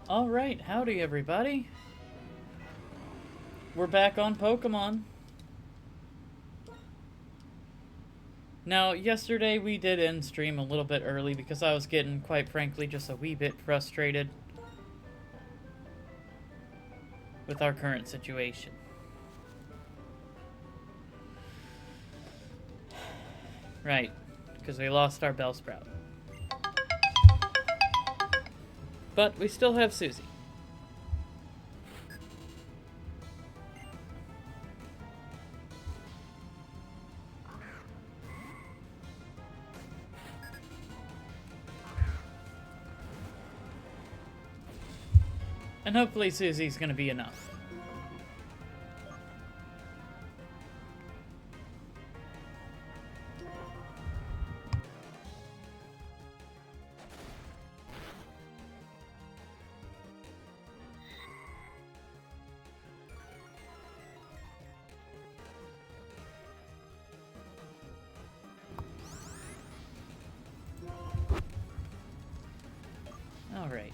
Alright, howdy everybody. We're back on Pokemon. Now, yesterday we did end stream a little bit early because I was getting, quite frankly, just a wee bit frustrated with our current situation. Right, because we lost our Bellsprout. But we still have Susie. And hopefully Susie's gonna be enough. Alright.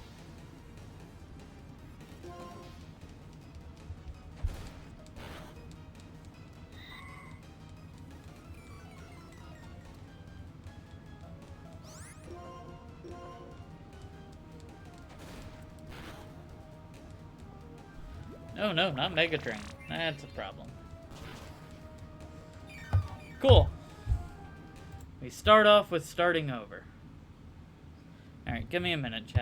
Oh no, not Mega Drain. That's a problem. Cool. We start off with starting over. Alright, give me a minute, chat.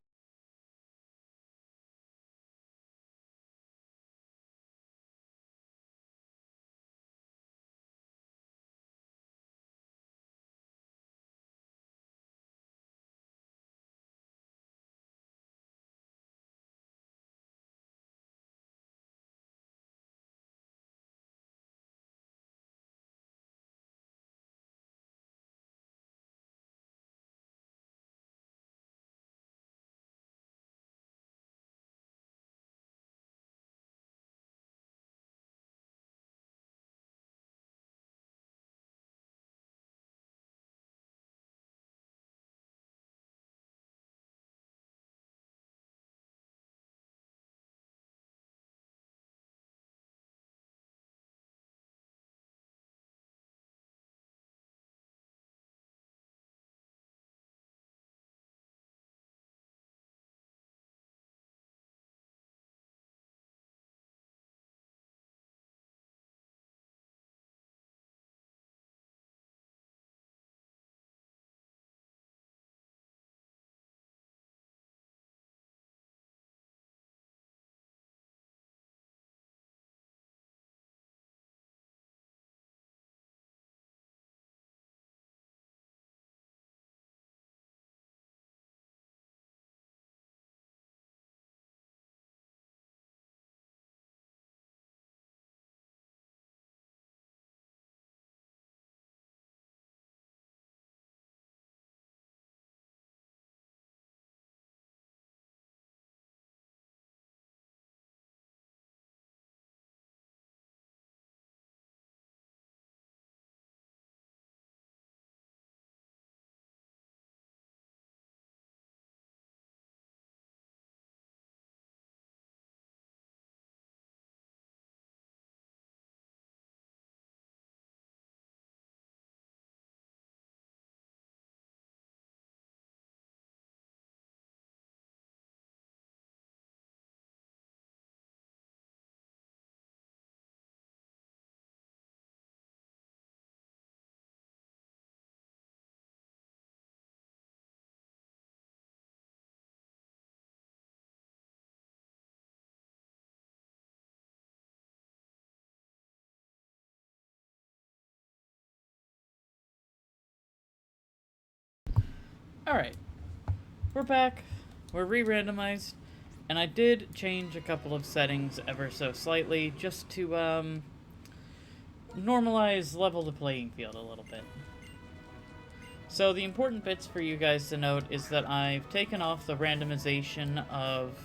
Alright. We're back. We're re-randomized. And I did change a couple of settings ever so slightly just to, normalize, level the playing field a little bit. So the important bits for you guys to note is that I've taken off the randomization of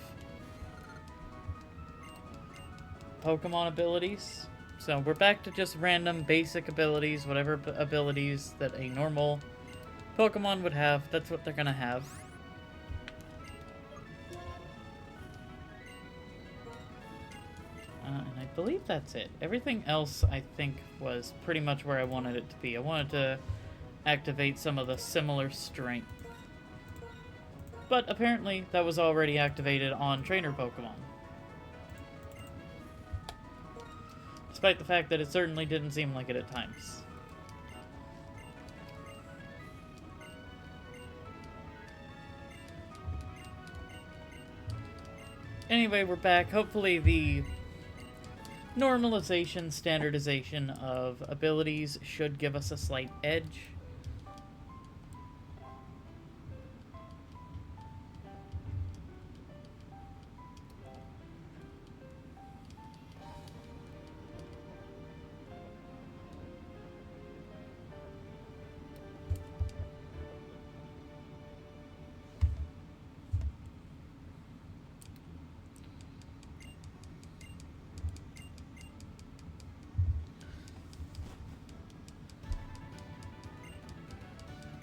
Pokemon abilities. So we're back to just random basic abilities, whatever abilities that a normal Pokemon would have, that's what they're gonna have. And I believe that's it. Everything else, I think, was pretty much where I wanted it to be. I wanted to activate some of the similar strength. But apparently, that was already activated on trainer Pokemon. Despite the fact that it certainly didn't seem like it at times. Anyway, we're back. Hopefully the normalization, standardization of abilities should give us a slight edge.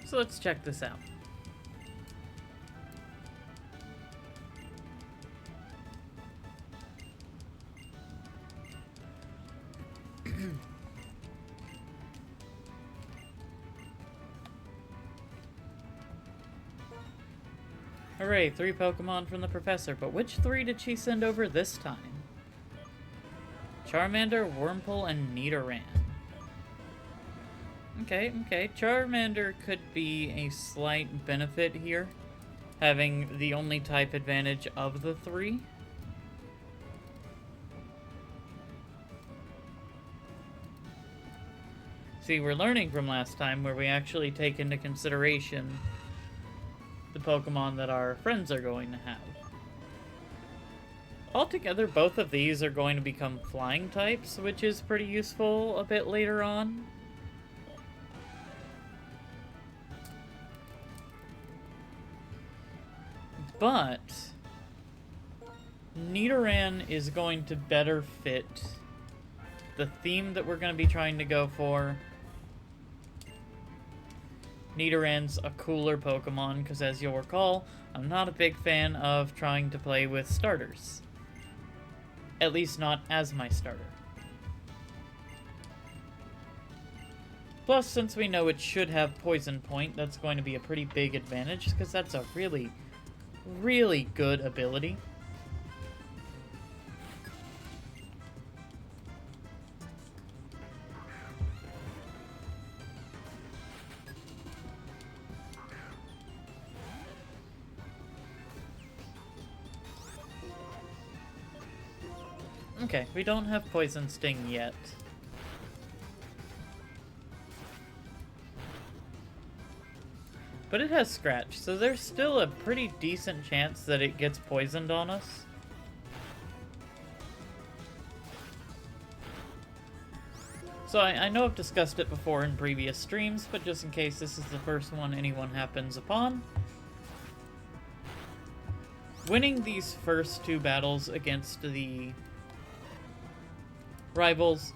So let's check this out. Hooray, 3 Pokemon from the professor, but which 3 did she send over this time? Charmander, Wurmple, and Nidoran. Okay. Charmander could be a slight benefit here, having the only type advantage of the 3. See, we're learning from last time where we actually take into consideration the Pokemon that our friends are going to have. Altogether, both of these are going to become flying types, which is pretty useful a bit later on. But Nidoran is going to better fit the theme that we're going to be trying to go for. Nidoran's a cooler Pokemon, because as you'll recall, I'm not a big fan of trying to play with starters. At least not as my starter. Plus, since we know it should have Poison Point, that's going to be a pretty big advantage, because that's a really, really good ability. Okay, we don't have Poison Sting yet. But it has Scratch, so there's still a pretty decent chance that it gets poisoned on us. So I know I've discussed it before in previous streams, but just in case this is the first one anyone happens upon. Winning these first 2 battles against the rivals,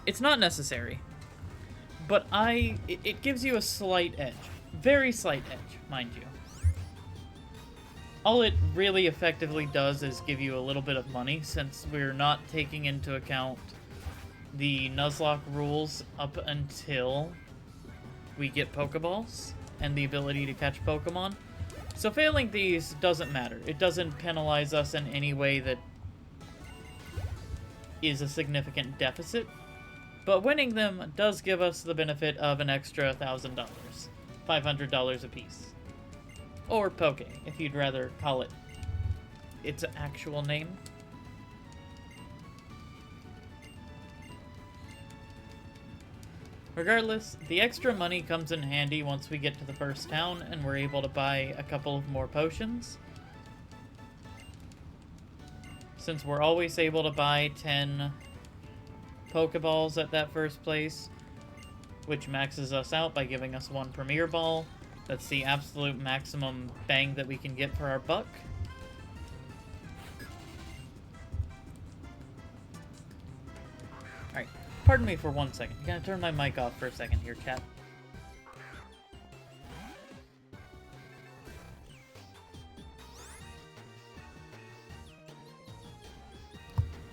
it's not necessary, but it gives you a slight edge. Very slight edge, mind you. All it really effectively does is give you a little bit of money, since we're not taking into account the Nuzlocke rules up until we get Pokeballs and the ability to catch Pokemon. So failing these doesn't matter. It doesn't penalize us in any way that is a significant deficit, but winning them does give us the benefit of an extra $1,000, $500 apiece, or Poke, if you'd rather call it its actual name. Regardless, the extra money comes in handy once we get to the first town and we're able to buy a couple of more potions. Since we're always able to buy 10 Pokeballs at that first place, which maxes us out by giving us 1 Premier Ball. That's the absolute maximum bang that we can get for our buck. Alright, pardon me for 1 second. I'm gonna turn my mic off for a second here, chat.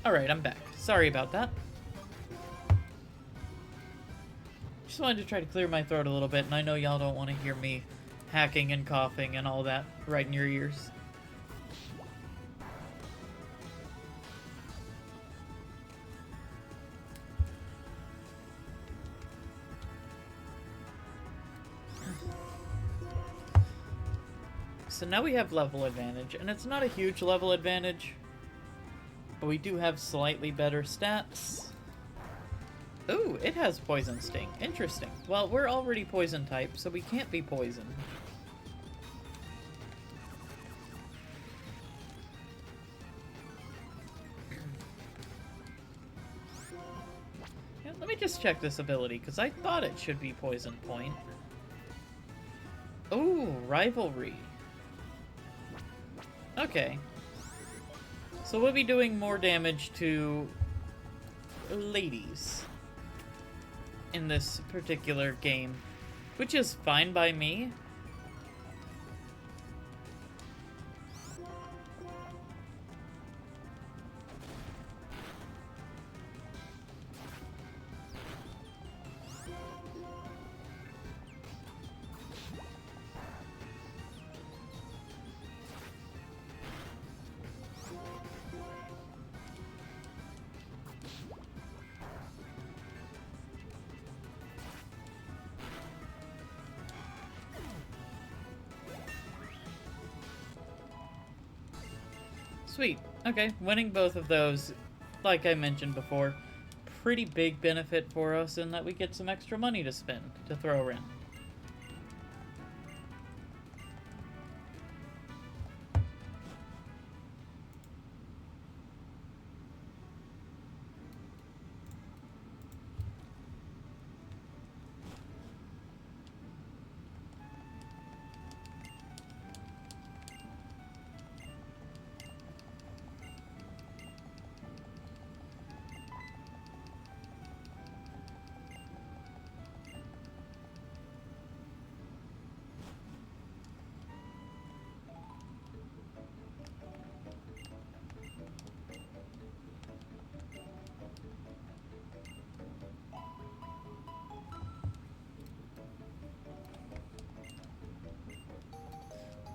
Alright, I'm back. Sorry about that. Just wanted to try to clear my throat a little bit, and I know y'all don't want to hear me hacking and coughing and all that right in your ears. So now we have level advantage, and it's not a huge level advantage, but we do have slightly better stats. Ooh, it has Poison Sting. Interesting. Well, we're already poison type, so we can't be poisoned. Yeah, let me just check this ability, because I thought it should be Poison Point. Ooh, Rivalry. Okay. So we'll be doing more damage to ladies in this particular game, which is fine by me. Sweet. Okay, winning both of those, like I mentioned before, pretty big benefit for us in that we get some extra money to spend, to throw in.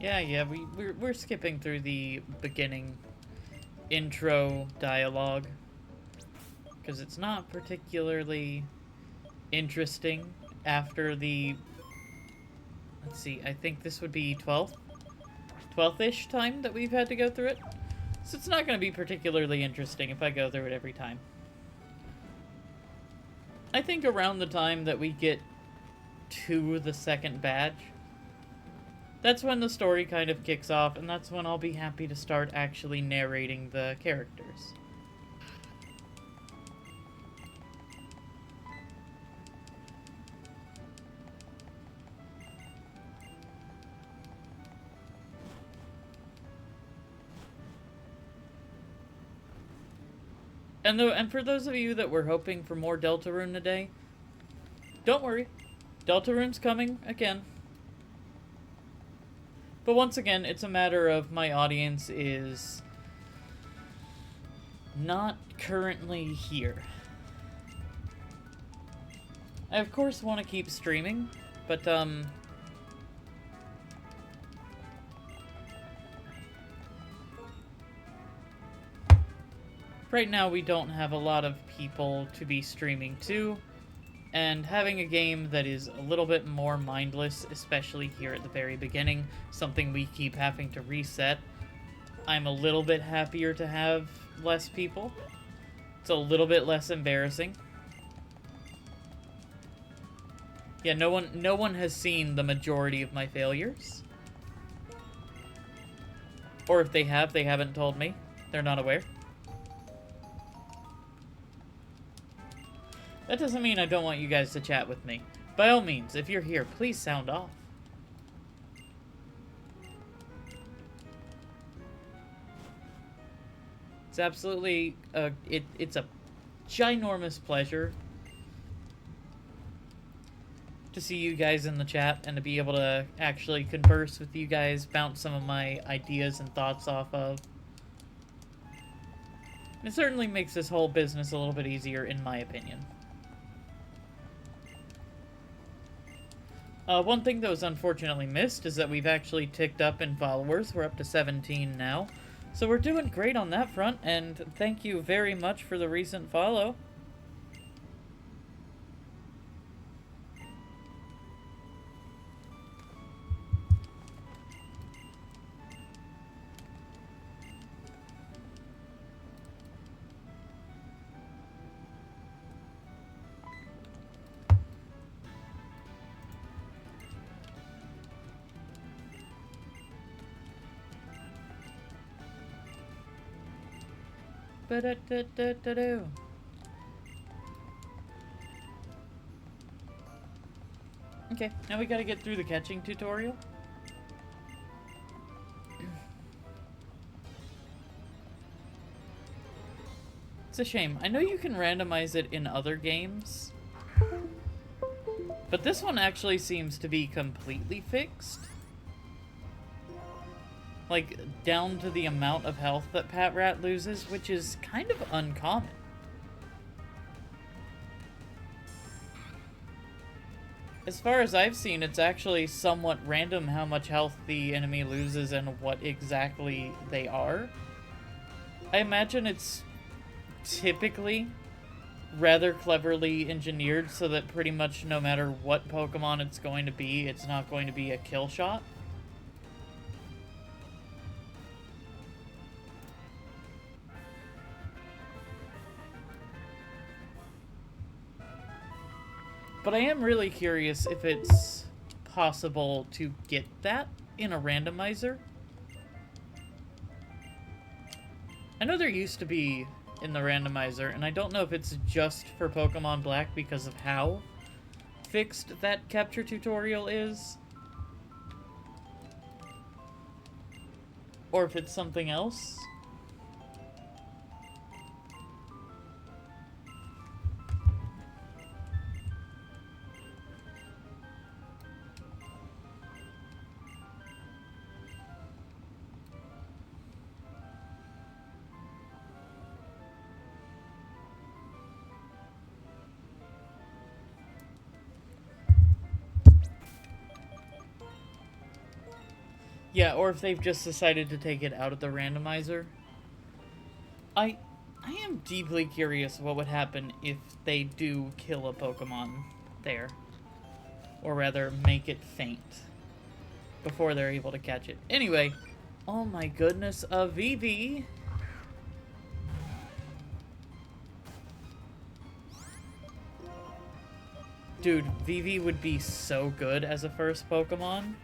Yeah, we're skipping through the beginning intro dialogue because it's not particularly interesting after the, let's see, I think this would be 12th-ish time that we've had to go through it. So it's not going to be particularly interesting if I go through it every time. I think around the time that we get to the second badge, that's when the story kind of kicks off, and that's when I'll be happy to start actually narrating the characters. And for those of you that were hoping for more Deltarune today, don't worry. Deltarune's coming again. But once again, it's a matter of my audience is not currently here. I of course want to keep streaming, but right now we don't have a lot of people to be streaming to. And having a game that is a little bit more mindless, especially here at the very beginning, something we keep having to reset, I'm a little bit happier to have less people. It's a little bit less embarrassing. Yeah, no one has seen the majority of my failures. Or if they have, they haven't told me. They're not aware. That doesn't mean I don't want you guys to chat with me. By all means, if you're here, please sound off. It's absolutely, it's a ginormous pleasure to see you guys in the chat and to be able to actually converse with you guys, bounce some of my ideas and thoughts off of. It certainly makes this whole business a little bit easier, in my opinion. One thing that was unfortunately missed is that we've actually ticked up in followers. We're up to 17 now. So we're doing great on that front, and thank you very much for the recent follow. Ba-da-da-da-da-do. Okay, now we gotta get through the catching tutorial. It's a shame. I know you can randomize it in other games, but this one actually seems to be completely fixed. Like, down to the amount of health that Pat Rat loses, which is kind of uncommon. As far as I've seen, it's actually somewhat random how much health the enemy loses and what exactly they are. I imagine it's typically rather cleverly engineered so that pretty much no matter what Pokemon it's going to be, it's not going to be a kill shot. But I am really curious if it's possible to get that in a randomizer. I know there used to be in the randomizer, and I don't know if it's just for Pokemon Black because of how fixed that capture tutorial is, or if it's something else. Yeah, or if they've just decided to take it out of the randomizer. I am deeply curious what would happen if they do kill a Pokemon there. Or rather, make it faint before they're able to catch it. Anyway, oh my goodness, a VV. Dude, VV would be so good as a first Pokemon.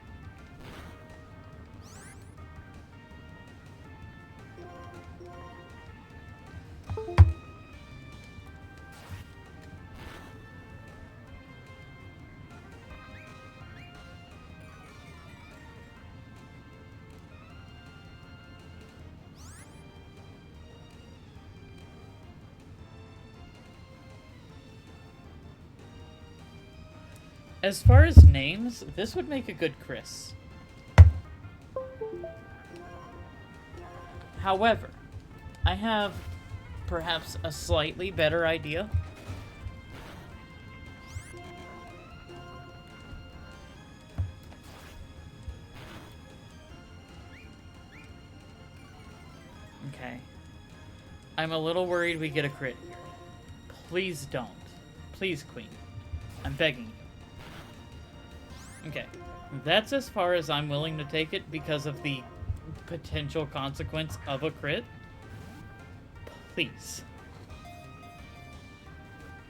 As far as names, this would make a good Chris. However, I have perhaps a slightly better idea. Okay. I'm a little worried we get a crit here. Please don't. Please, Queen. I'm begging you. Okay. That's as far as I'm willing to take it because of the potential consequence of a crit. Please.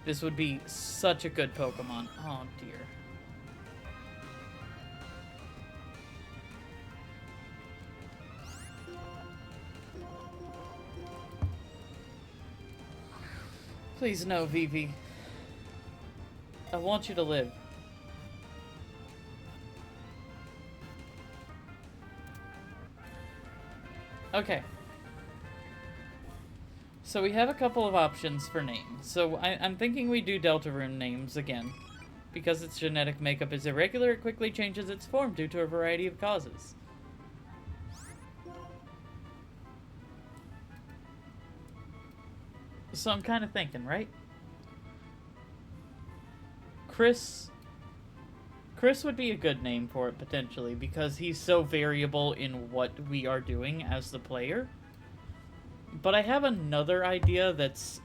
This would be such a good Pokemon. Oh, dear. Please no, Vivi. I want you to live. Okay. So we have a couple of options for names. So I'm thinking we do Deltarune names again. Because its genetic makeup is irregular, it quickly changes its form due to a variety of causes. So I'm kind of thinking, right? Chris would be a good name for it, potentially, because he's so variable in what we are doing as the player. But I have another idea that's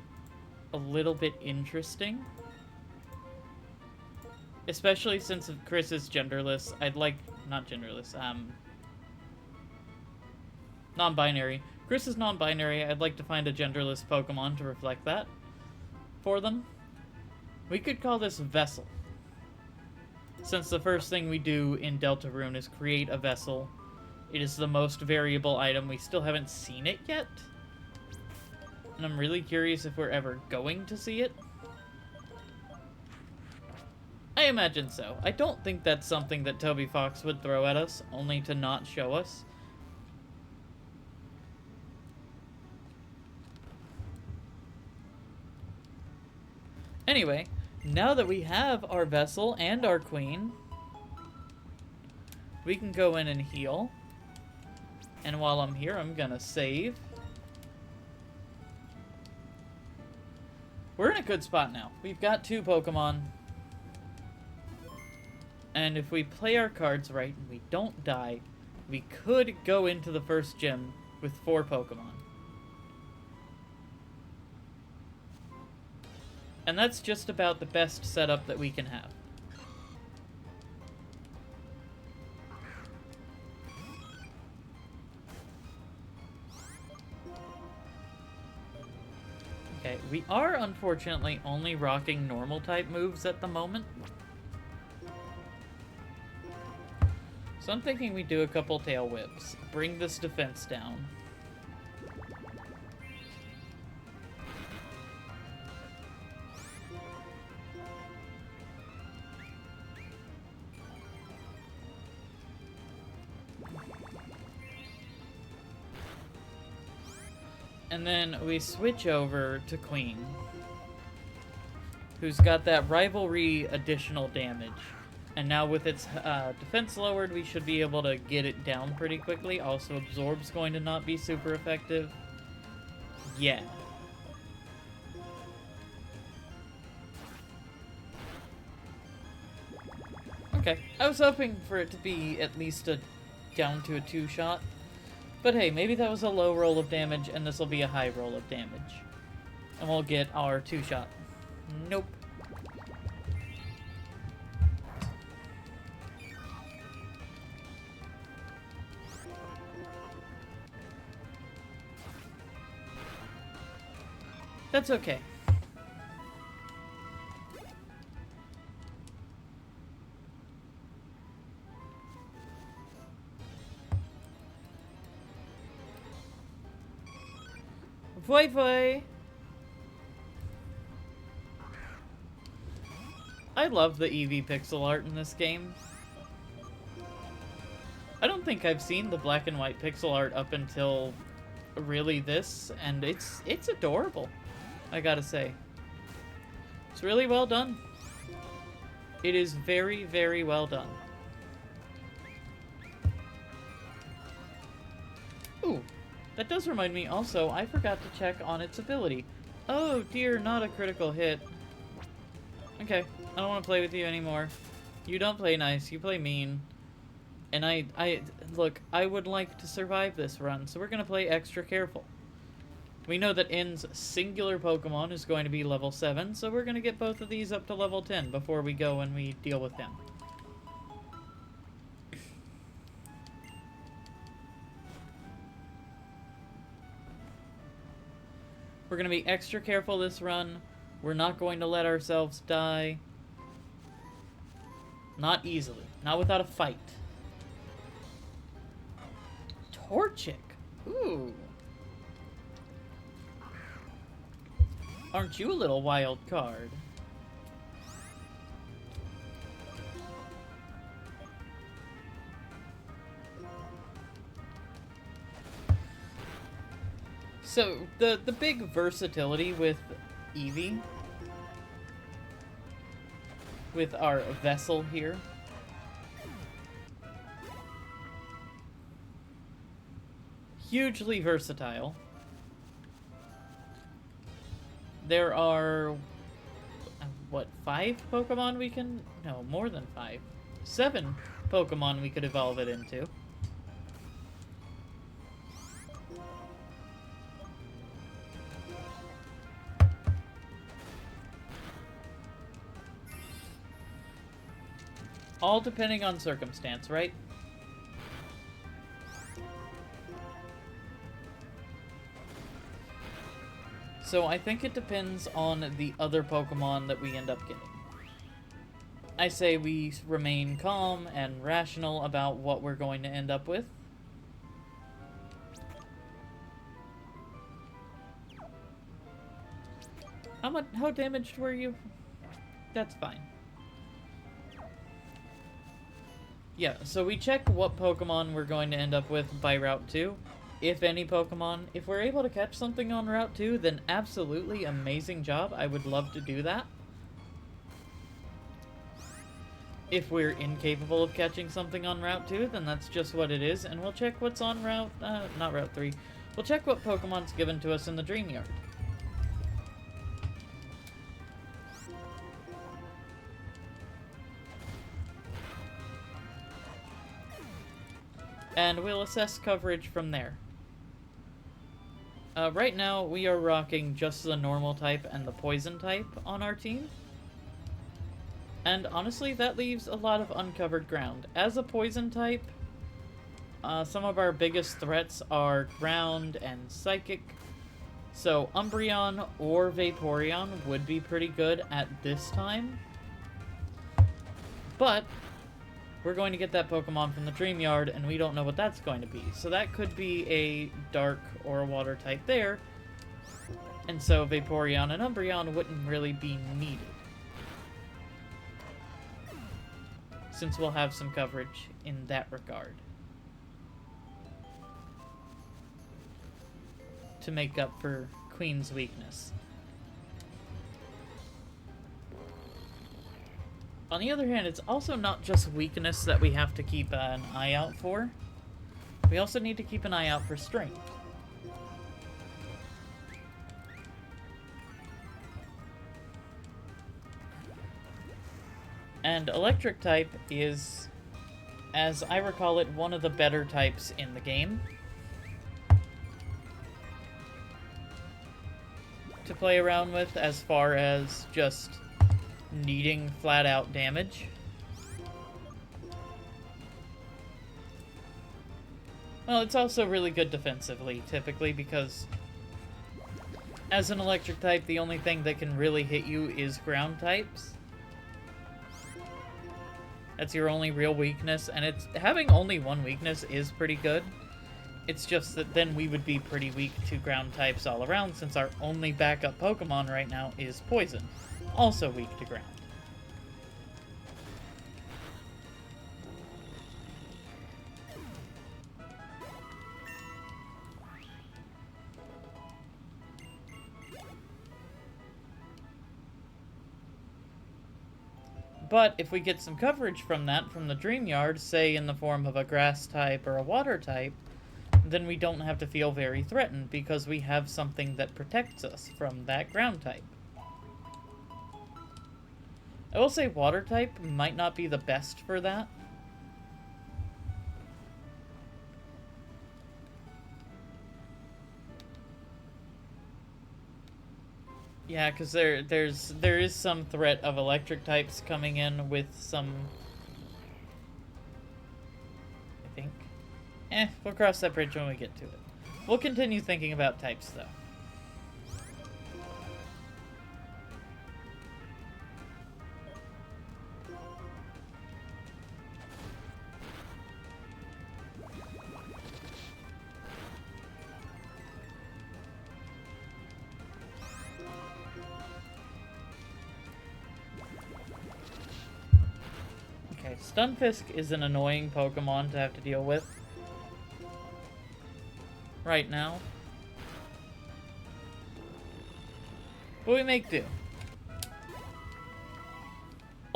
a little bit interesting. Especially since Chris is genderless. I'd like... Not genderless, non-binary. Chris is non-binary. I'd like to find a genderless Pokemon to reflect that for them. We could call this Vessel. Since the first thing we do in Deltarune is create a vessel. It is the most variable item. We still haven't seen it yet. And I'm really curious if we're ever going to see it. I imagine so. I don't think that's something that Toby Fox would throw at us, only to not show us. Anyway, now that we have our vessel and our queen, we can go in and heal. And while I'm here, I'm gonna save. We're in a good spot now. We've got 2 Pokemon. And if we play our cards right and we don't die, we could go into the first gym with 4 Pokemon. And that's just about the best setup that we can have. Okay, we are unfortunately only rocking normal type moves at the moment. So I'm thinking we do a couple tail whips. Bring this defense down. And then we switch over to Queen, who's got that rivalry additional damage. And now with its defense lowered, we should be able to get it down pretty quickly. Also, Absorb's going to not be super effective yet. Okay, I was hoping for it to be at least down to a 2-shot. But hey, maybe that was a low roll of damage, and this will be a high roll of damage. And we'll get our 2-shot. Nope. That's okay. Voi. I love the Eevee pixel art in this game. I don't think I've seen the black and white pixel art up until really this, and it's adorable, I gotta say. It's really well done. It is very, very well done. Ooh. That does remind me also, I forgot to check on its ability. Oh dear, not a critical hit. Okay, I don't want to play with you anymore. You don't play nice, you play mean. And look, I would like to survive this run, so we're going to play extra careful. We know that N's singular Pokemon is going to be level 7, so we're going to get both of these up to level 10 before we go and we deal with him. We're going to be extra careful this run. We're not going to let ourselves die. Not easily. Not without a fight. Torchic. Ooh. Aren't you a little wild card? So, the big versatility with Eevee, with our vessel here, hugely versatile. There are, what, 5 Pokemon we can... No, more than 5. 7 Pokemon we could evolve it into. All depending on circumstance, right? So I think it depends on the other Pokemon that we end up getting. I say we remain calm and rational about what we're going to end up with. How damaged were you? That's fine. Yeah, so we check what Pokemon we're going to end up with by Route 2. If any Pokemon. If we're able to catch something on Route 2, then absolutely amazing job. I would love to do that. If we're incapable of catching something on Route 2, then that's just what it is, and we'll check what's on Route... not Route 3. We'll check what Pokemon's given to us in the Dream Yard. And we'll assess coverage from there. Right now, we are rocking just the normal type and the poison type on our team. And honestly, that leaves a lot of uncovered ground. As a poison type, some of our biggest threats are ground and psychic. So Umbreon or Vaporeon would be pretty good at this time. But we're going to get that Pokemon from the Dream Yard, and we don't know what that's going to be. So that could be a Dark or a Water type there. And so Vaporeon and Umbreon wouldn't really be needed, since we'll have some coverage in that regard to make up for Queen's weakness. On the other hand, it's also not just weakness that we have to keep an eye out for. We also need to keep an eye out for strength. And Electric type is, as I recall it, one of the better types in the game to play around with as far as just needing flat-out damage. Well, it's also really good defensively, typically, because as an Electric type, the only thing that can really hit you is ground types. That's your only real weakness, and having only one weakness is pretty good. It's just that then we would be pretty weak to ground types all around, since our only backup Pokemon right now is Poison, also weak to ground. But if we get some coverage from that, from the Dream Yard, say in the form of a Grass type or a Water type, then we don't have to feel very threatened, because we have something that protects us from that Ground type. I will say Water type might not be the best for that. Yeah, because there is some threat of Electric types coming in with some... I think. We'll cross that bridge when we get to it. We'll continue thinking about types, though. Stunfisk is an annoying Pokemon to have to deal with right now, but we make do.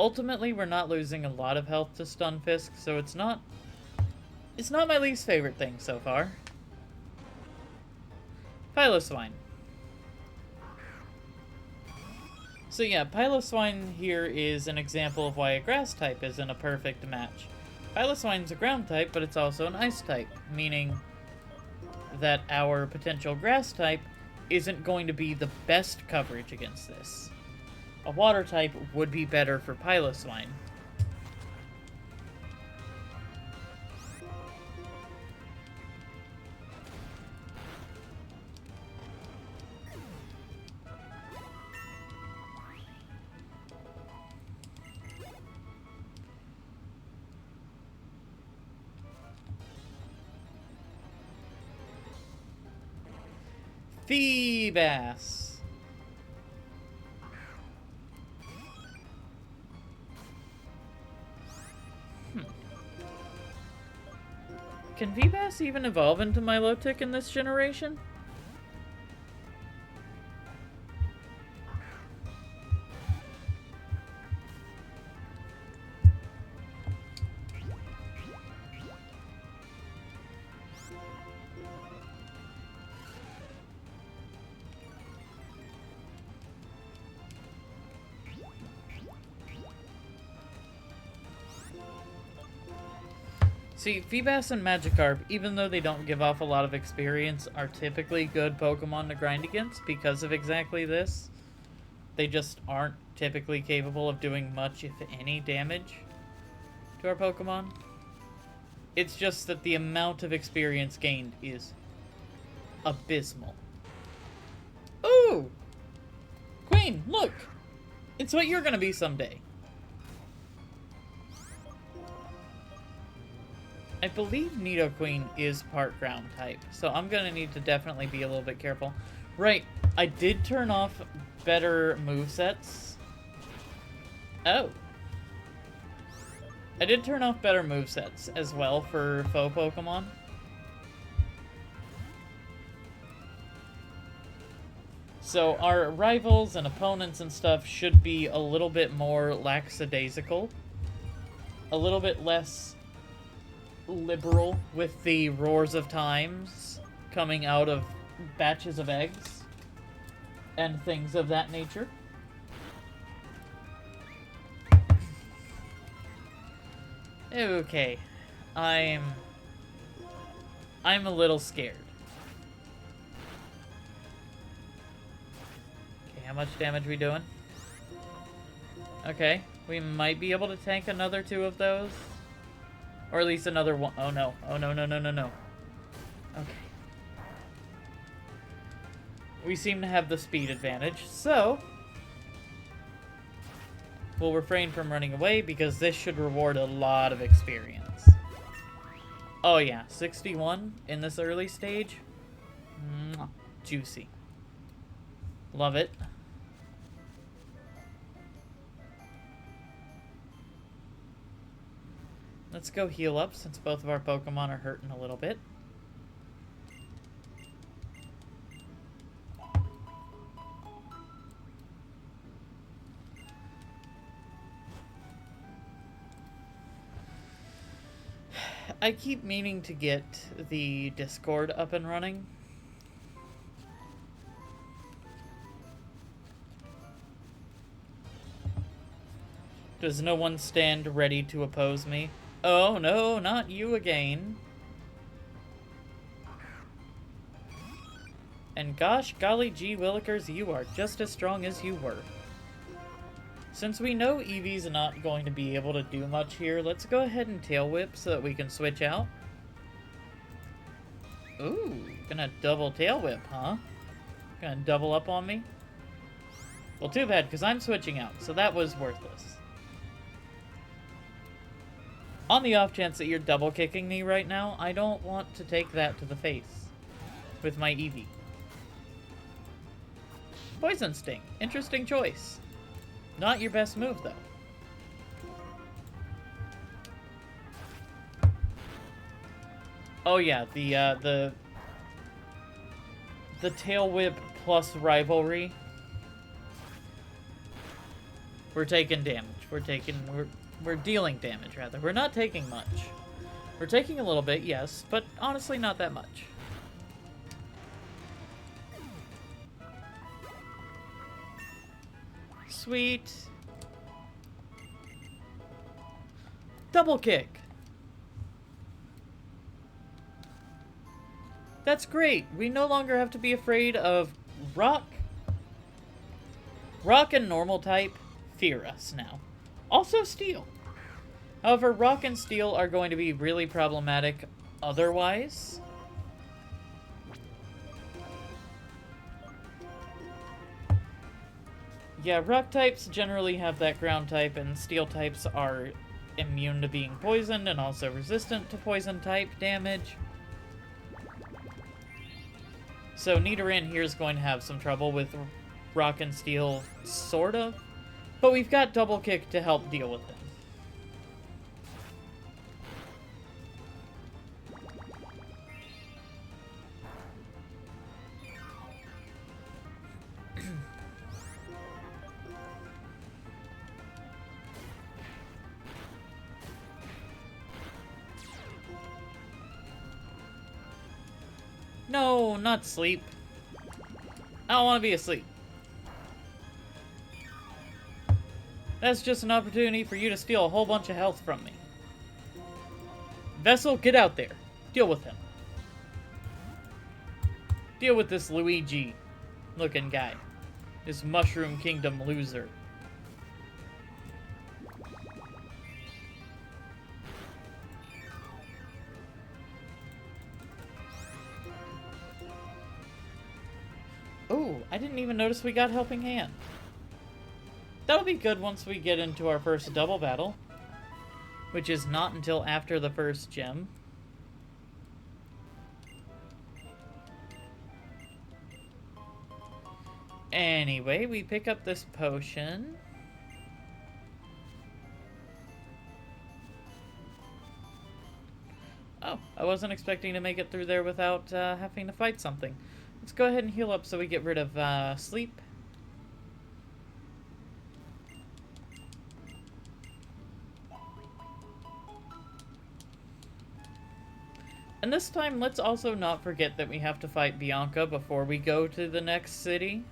Ultimately, we're not losing a lot of health to Stunfisk, so it's not my least favorite thing so far. Philoswine. So yeah, Piloswine here is an example of why a grass type isn't a perfect match. Piloswine's a ground type, but it's also an ice type, meaning that our potential grass type isn't going to be the best coverage against this. A water type would be better for Piloswine. Feebas. Can Feebas even evolve into Milotic in this generation? See, Feebas and Magikarp, even though they don't give off a lot of experience, are typically good Pokemon to grind against because of exactly this. They just aren't typically capable of doing much, if any, damage to our Pokemon. It's just that the amount of experience gained is abysmal. Ooh! Queen, look! It's what you're gonna be someday. I believe Nidoqueen is part ground type, so I'm gonna need to definitely be a little bit careful. Right, I did turn off better movesets. Oh. I did turn off better movesets as well for faux Pokemon. So our rivals and opponents and stuff should be a little bit more lackadaisical. A little bit less liberal with the roars of times coming out of batches of eggs and things of that nature. Okay, I'm a little scared. Okay, how much damage we doing? Okay, we might be able to tank another 2 of those. Or at least another one. Oh no. Oh no, no, no, no, no. Okay. We seem to have the speed advantage, so we'll refrain from running away because this should reward a lot of experience. Oh yeah, 61 in this early stage. Mwah. Juicy. Love it. Let's go heal up since both of our Pokemon are hurting a little bit. I keep meaning to get the Discord up and running. Does no one stand ready to oppose me? Oh no, not you again. And gosh golly gee willikers, you are just as strong as you were. Since we know Eevee's not going to be able to do much here, let's go ahead and Tail Whip so that we can switch out. Ooh, gonna double Tail Whip, huh? Gonna double up on me? Well, too bad, because I'm switching out, so that was worthless. On the off chance that you're double kicking me right now, I don't want to take that to the face with my Eevee. Poison Sting. Interesting choice. Not your best move, though. Oh yeah, the Tail Whip plus Rivalry. We're taking damage. We're dealing damage, rather. We're not taking much. We're taking a little bit, yes, but honestly not that much. Sweet. Double kick. That's great. We no longer have to be afraid of rock. Rock and normal type fear us now. Also steel. However, rock and steel are going to be really problematic otherwise. Yeah, rock types generally have that ground type, and steel types are immune to being poisoned and also resistant to poison type damage. So Nidoran here is going to have some trouble with rock and steel, sort of. But we've got double kick to help deal with them. No, not sleep. I don't want to be asleep. That's just an opportunity for you to steal a whole bunch of health from me. Vessel, get out there. Deal with him. Deal with this Luigi-looking guy. This Mushroom Kingdom loser. Oh, I didn't even notice we got Helping Hand. That'll be good once we get into our first double battle, which is not until after the first gem. Anyway, we pick up this potion. Oh, I wasn't expecting to make it through there without having to fight something. Let's go ahead and heal up so we get rid of sleep. And this time, let's also not forget that we have to fight Bianca before we go to the next city.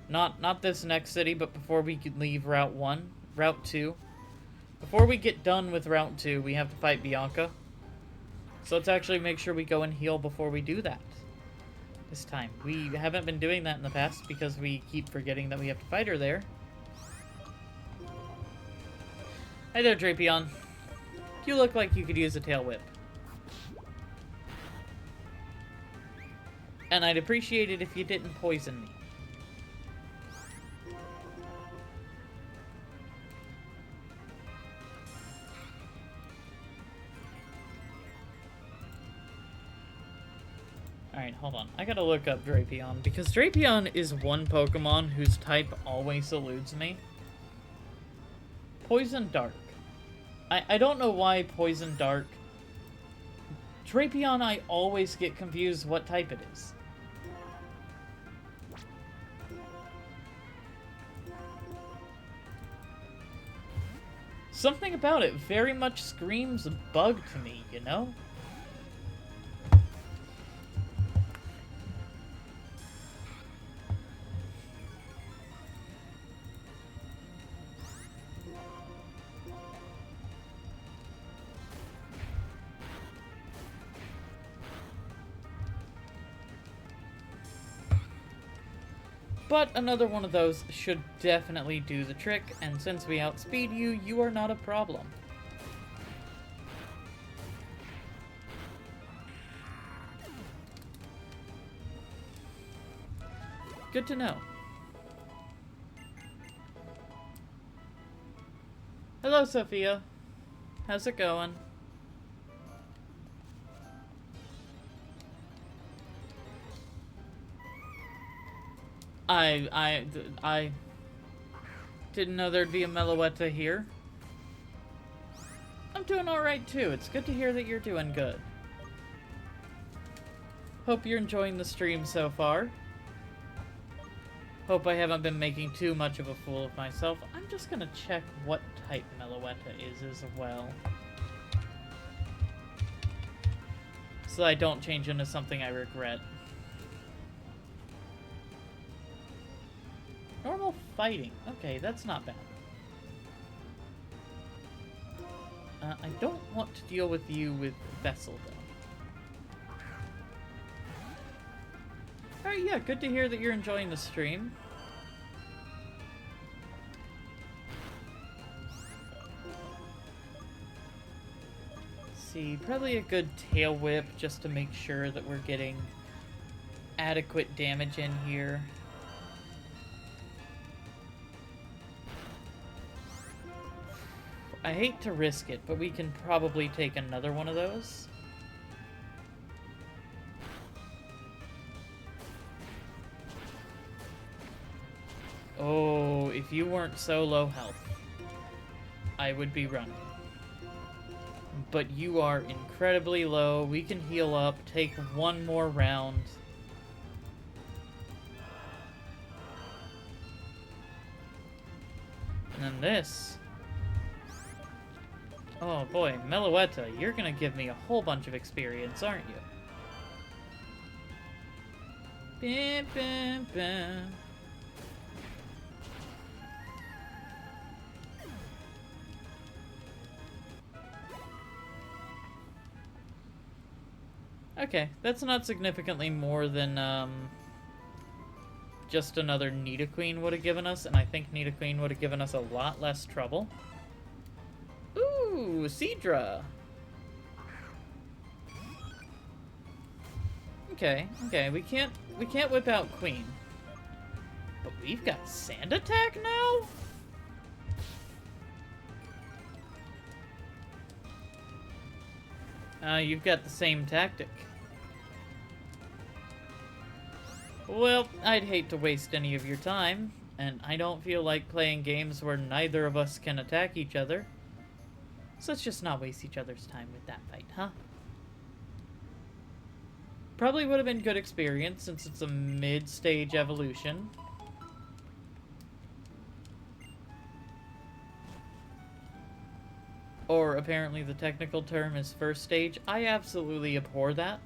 Not this next city, but before we could leave Route 1. Route 2. Before we get done with Route 2, we have to fight Bianca. So let's actually make sure we go and heal before we do that. This time. We haven't been doing that in the past because we keep forgetting that we have to fight her there. Hi there, Drapion. You look like you could use a tail whip. And I'd appreciate it if you didn't poison me. Alright, hold on. I gotta look up Drapion, because Drapion is one Pokemon whose type always eludes me. Poison Dark. I don't know why Poison Dark. Drapion, I always get confused what type it is. Something about it very much screams bug to me, you know? But another one of those should definitely do the trick, and since we outspeed you, you are not a problem. Good to know. Hello, Sophia. How's it going? I didn't know there'd be a Meloetta here. I'm doing alright too. It's good to hear that you're doing good. Hope you're enjoying the stream so far. Hope I haven't been making too much of a fool of myself. I'm just gonna check what type Meloetta is as well. So I don't change into something I regret. Normal fighting. Okay, that's not bad. I don't want to deal with you with Vessel, though. Alright, yeah, good to hear that you're enjoying the stream. See, probably a good tail whip just to make sure that we're getting adequate damage in here. I hate to risk it, but we can probably take another one of those. Oh, if you weren't so low health, I would be running. But you are incredibly low. We can heal up, take one more round. And then this. Oh boy, Meloetta, you're gonna give me a whole bunch of experience, aren't you? Bam, bam, bam. Okay, that's not significantly more than, just another Nidoqueen would have given us, and I think Nidoqueen would have given us a lot less trouble. Ooh, Seadra! Okay, we can't whip out Queen. But we've got Sand Attack now? You've got the same tactic. Well, I'd hate to waste any of your time, and I don't feel like playing games where neither of us can attack each other. So let's just not waste each other's time with that fight, huh? Probably would have been good experience since it's a mid-stage evolution. Or apparently the technical term is first stage. I absolutely abhor that.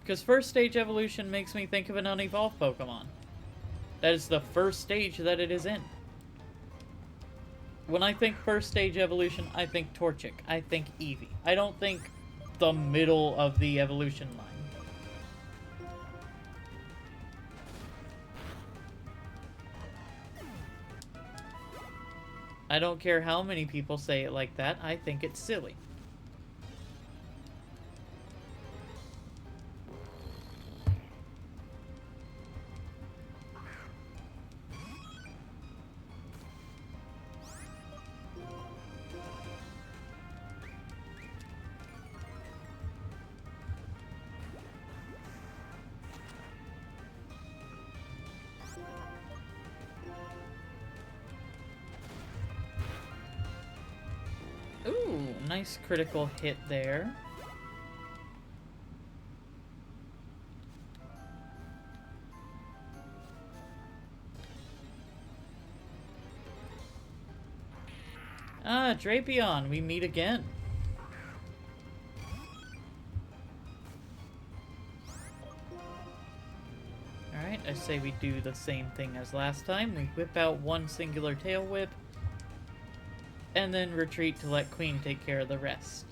Because first stage evolution makes me think of an unevolved Pokemon. That is the first stage that it is in. When I think first stage evolution, I think Torchic. I think Eevee. I don't think the middle of the evolution line. I don't care how many people say it like that. I think it's silly. Ooh, nice critical hit there. Ah, Drapion, we meet again. Alright, I say we do the same thing as last time. We whip out one singular tail whip, and then retreat to let Queen take care of the rest.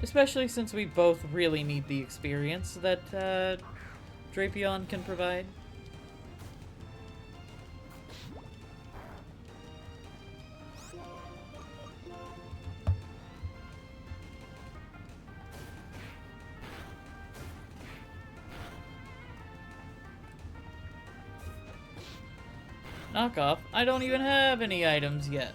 Especially since we both really need the experience that Drapion can provide. Knockoff? I don't even have any items yet.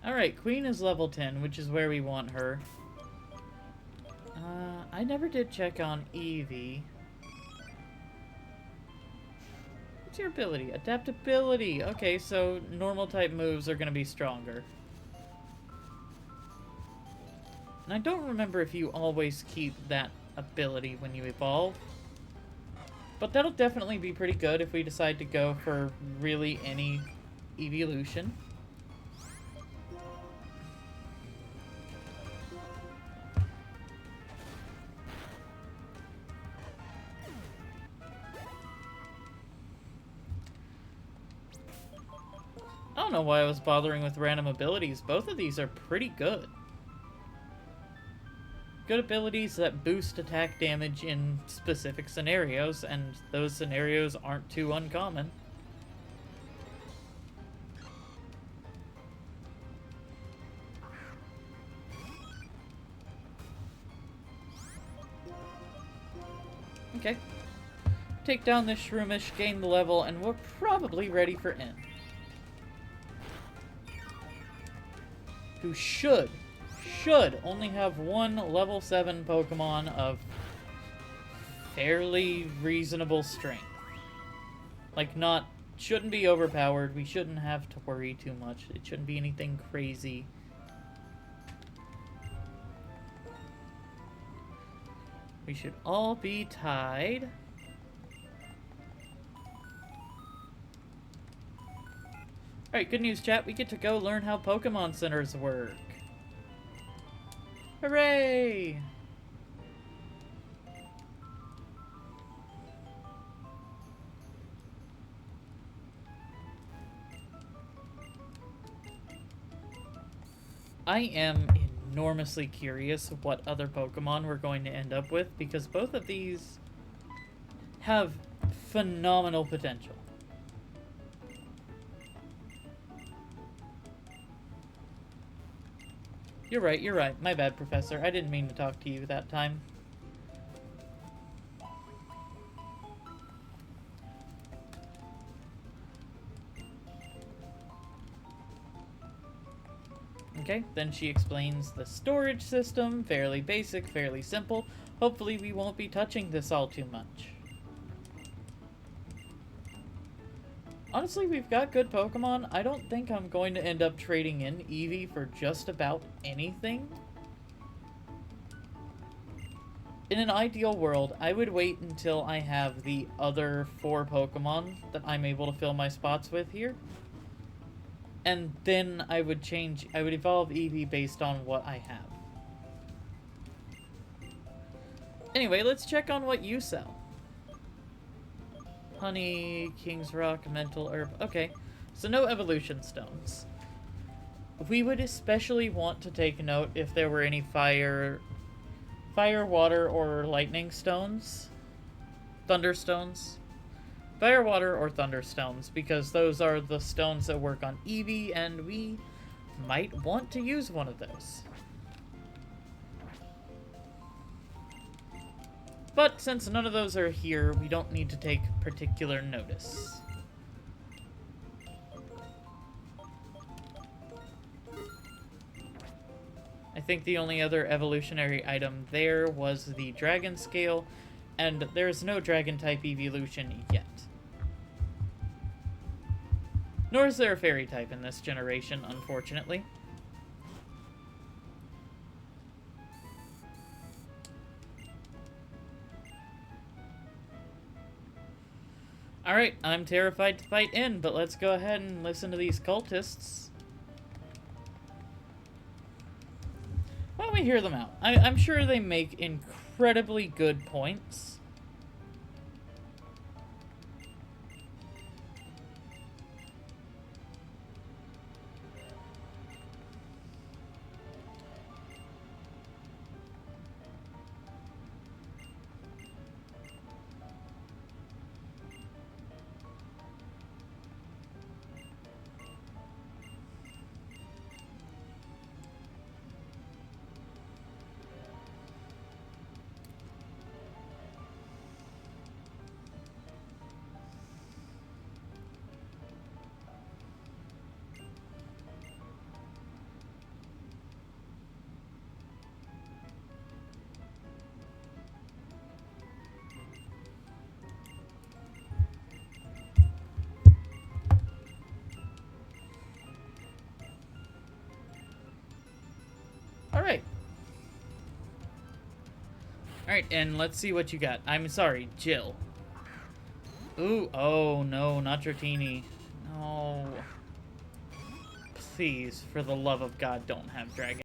Alright, Queen is level 10, which is where we want her. I never did check on Eevee. What's your ability? Adaptability! Okay, so normal type moves are gonna be stronger. And I don't remember if you always keep that ability when you evolve. But that'll definitely be pretty good if we decide to go for really any evolution. I don't know why I was bothering with random abilities. Both of these are pretty good. Good abilities that boost attack damage in specific scenarios, and those scenarios aren't too uncommon. Okay. Take down this Shroomish, gain the level, and we're probably ready for N. Who should only have one level 7 Pokemon of fairly reasonable strength. Like, shouldn't be overpowered. We shouldn't have to worry too much. It shouldn't be anything crazy. We should all be tied. Alright, good news, chat. We get to go learn how Pokemon Centers work. Hooray! I am enormously curious what other Pokemon we're going to end up with, because both of these have phenomenal potential. You're right. My bad, Professor. I didn't mean to talk to you that time. Okay, then she explains the storage system. Fairly basic, fairly simple. Hopefully we won't be touching this all too much. Honestly, we've got good Pokemon. I don't think I'm going to end up trading in Eevee for just about anything. In an ideal world, I would wait until I have the other 4 Pokemon that I'm able to fill my spots with here. And then I would evolve Eevee based on what I have. Anyway, let's check on what you sell. Honey, King's Rock, Mental Herb. Okay, so no evolution stones. We would especially want to take note if there were any fire, water, or lightning stones. Thunderstones. Fire, water, or thunderstones, because those are the stones that work on Eevee, and we might want to use one of those. But since none of those are here, we don't need to take particular notice. I think the only other evolutionary item there was the Dragon Scale, and there's no Dragon-type evolution yet. Nor is there a Fairy-type in this generation, unfortunately. Alright, I'm terrified to fight in, but let's go ahead and listen to these cultists. Why don't we hear them out? I'm sure they make incredibly good points. Alright, and let's see what you got. I'm sorry, Jill. Ooh, oh no, not Dratini. No. Please, for the love of God, don't have Dragon.